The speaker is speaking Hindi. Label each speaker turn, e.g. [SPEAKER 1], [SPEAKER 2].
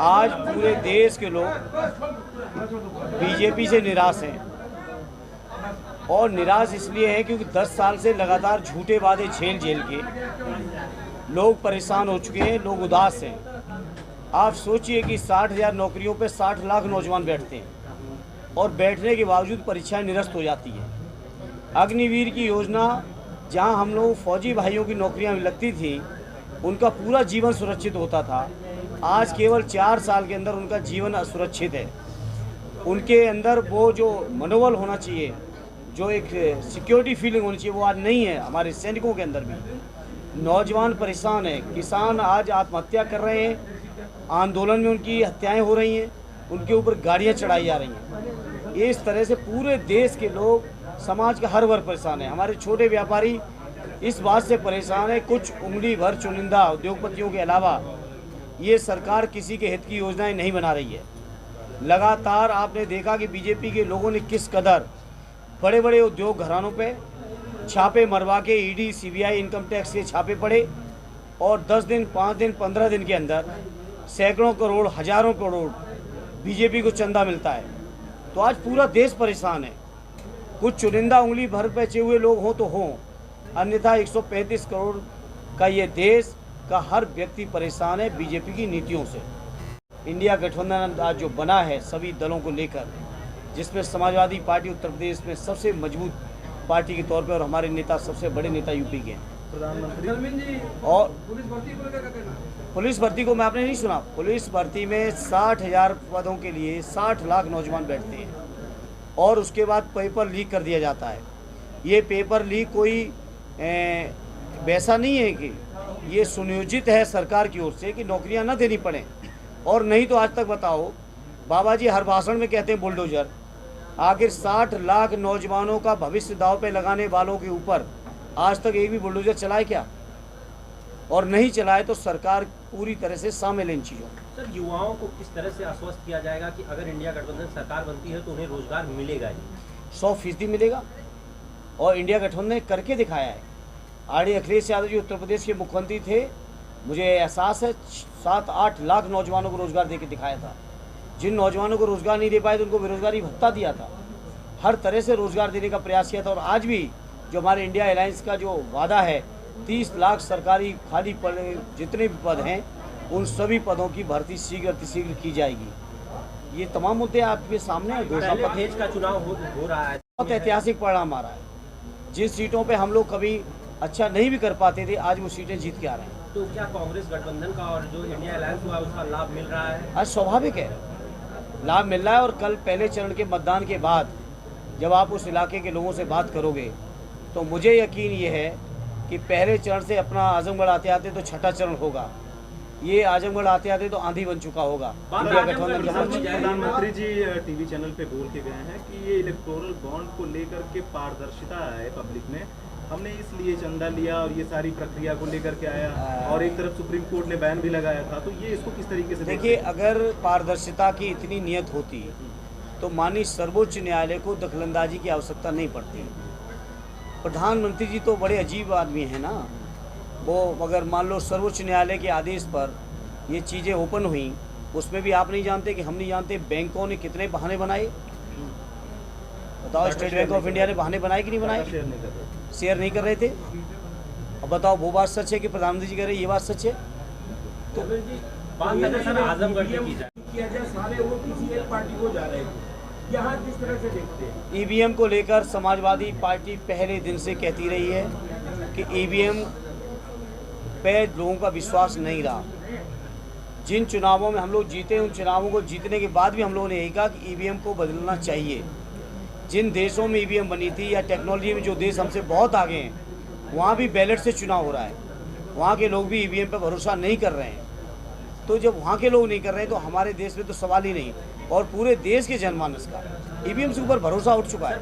[SPEAKER 1] आज पूरे देश के लोग बीजेपी से निराश हैं और निराश इसलिए है क्योंकि 10 साल से लगातार झूठे वादे झेल के लोग परेशान हो चुके हैं, लोग उदास हैं। आप सोचिए कि 60,000 नौकरियों पे 60 लाख नौजवान बैठते हैं और बैठने के बावजूद परीक्षाएं निरस्त हो जाती हैं। अग्निवीर की योजना, जहां हम लोग फौजी भाइयों की नौकरियां लगती थी, उनका पूरा जीवन सुरक्षित होता था। आज केवल 4 साल के अंदर उनका जीवन असुरक्षित है। उनके अंदर वो जो मनोबल होना चाहिए, जो एक सिक्योरिटी फीलिंग होनी चाहिए, वो आज नहीं है। हमारे सैनिकों के अंदर भी नौजवान परेशान है, किसान आज आत्महत्या कर रहे हैं, आंदोलन में उनकी हत्याएं हो रही हैं, उनके ऊपर गाड़ियां चढ़ाई जा रही हैं। इस तरह से पूरे देश के लोग, समाज का हर वर्ग परेशान है। हमारे छोटे व्यापारी इस बात से परेशान है, कुछ उंगली भर चुनिंदा उद्योगपतियों के अलावा ये सरकार किसी के हित की योजनाएं नहीं बना रही है। लगातार आपने देखा कि बीजेपी के लोगों ने किस कदर बड़े बड़े उद्योग घरानों पे छापे मरवा के ईडी, सीबीआई, इनकम टैक्स के छापे पड़े और 10 दिन, 5 दिन, 15 दिन के अंदर सैकड़ों करोड़, हजारों करोड़ बीजेपी को चंदा मिलता है। तो आज पूरा देश परेशान है। कुछ चुनिंदा उंगली भर पैचे हुए लोग हों तो हों, अन्यथा 135 करोड़ का ये देश का हर व्यक्ति परेशान है बीजेपी की नीतियों से। इंडिया गठबंधन आज जो बना है सभी दलों को लेकर, जिसमें समाजवादी पार्टी उत्तर प्रदेश में सबसे मजबूत पार्टी के तौर पर और हमारे नेता सबसे बड़े नेता यूपी के हैं। प्रधानमंत्री और पुलिस भर्ती को मैं आपने नहीं सुना। पुलिस भर्ती में 60,000 पदों के लिए 60 लाख नौजवान बैठते हैं और उसके बाद पेपर लीक कर दिया जाता है। ये पेपर लीक कोई वैसा नहीं है कि ये सुनियोजित है सरकार की ओर से कि नौकरियां न देनी पड़े। और नहीं तो आज तक बताओ, बाबा जी हर भाषण में कहते हैं बुलडोजर। आखिर 60 लाख नौजवानों का भविष्य दांव पे लगाने वालों के ऊपर आज तक एक भी बुलडोजर चलाए क्या? और नहीं चलाए तो सरकार पूरी तरह से शामिल है इन चीज़ों।
[SPEAKER 2] सर, युवाओं को किस तरह से आश्वस्त किया जाएगा कि अगर इंडिया गठबंधन सरकार बनती है तो उन्हें रोजगार मिलेगा ही?
[SPEAKER 1] 100% मिलेगा और इंडिया गठबंधन ने करके दिखाया है। आरडी अखिलेश यादव जी उत्तर प्रदेश के मुख्यमंत्री थे, मुझे एहसास है 7-8 लाख नौजवानों को रोजगार देके दिखाया था। जिन नौजवानों को रोजगार नहीं दे पाए तो उनको बेरोजगारी भत्ता दिया था। हर तरह से रोजगार देने का प्रयास किया था। और आज भी जो हमारे इंडिया अलायंस का जो वादा है, 30 लाख सरकारी खाली पद, जितने भी पद हैं उन सभी पदों की भर्ती शीघ्र की जाएगी। ये तमाम मुद्दे आपके सामने
[SPEAKER 2] घोषणा पत्र का चुनाव हो रहा है।
[SPEAKER 1] बहुत ऐतिहासिक परिणाम आ रहा है। जिन सीटों पे हम लोग कभी अच्छा नहीं भी कर पाते थे, आज वो सीटें जीत के आ रहे हैं।
[SPEAKER 2] तो क्या कांग्रेस गठबंधन का और जो इंडिया अलायंस हुआ उसका लाभ मिल रहा है?
[SPEAKER 1] आज स्वाभाविक है, लाभ मिल रहा है। और कल पहले चरण के मतदान के बाद जब आप उस इलाके के लोगों से बात करोगे तो मुझे यकीन ये है कि पहले चरण से अपना आजमगढ़ आते आते तो छठा चरण होगा। ये आजमगढ़ आते आते तो आंधी बन चुका होगा। इंडिया गठबंधन के
[SPEAKER 3] प्रधानमंत्री जी टीवी चैनल पे बोल के गए हैं कि ये इलेक्टोरल बॉन्ड को लेकर के पारदर्शिता है पब्लिक में, हमने इसलिए चंदा लिया और ये सारी प्रक्रिया को लेकर के आया, और एक तरफ सुप्रीम कोर्ट ने बैन भी लगाया था। तो ये इसको किस तरीके से
[SPEAKER 1] देखिए, अगर पारदर्शिता की इतनी नियत होती तो माननीय सर्वोच्च न्यायालय को दखलंदाजी की आवश्यकता नहीं पड़ती। प्रधानमंत्री जी तो बड़े अजीब आदमी हैं ना। वो अगर मान लो सर्वोच्च न्यायालय के आदेश पर ये चीज़ें ओपन हुई, उसमें भी आप नहीं जानते कि हम नहीं जानते बैंकों ने कितने बहाने बनाए। बताओ, स्टेट बैंक ऑफ इंडिया ने बहाने बनाए कि नहीं बनाए? शेयर नहीं कर रहे थे। अब बताओ, वो बात सच है कि प्रधानमंत्री जी कह रहे ये बात सच है?
[SPEAKER 2] तो आजमगढ़ की जाए
[SPEAKER 4] सारे वोट किसी एक पार्टी को जा रहे हैं, यहाँ किस तरह से देखते हैं?
[SPEAKER 1] ईवीएम को लेकर समाजवादी पार्टी पहले दिन से कहती रही है कि ईवीएम पे लोगों का विश्वास नहीं रहा। जिन चुनावों में हम लोग जीते, उन चुनावों को जीतने के बाद भी हम लोगों ने यही कहा कि ईवीएम को बदलना चाहिए। जिन देशों में ईवीएम बनी थी या टेक्नोलॉजी में जो देश हमसे बहुत आगे हैं, वहाँ भी बैलेट से चुनाव हो रहा है। वहाँ के लोग भी ईवीएम पर भरोसा नहीं कर रहे हैं। तो जब वहाँ के लोग नहीं कर रहे हैं तो हमारे देश में तो सवाल ही नहीं। और पूरे देश के जनमानस का ईवीएम से ऊपर भरोसा उठ चुका है।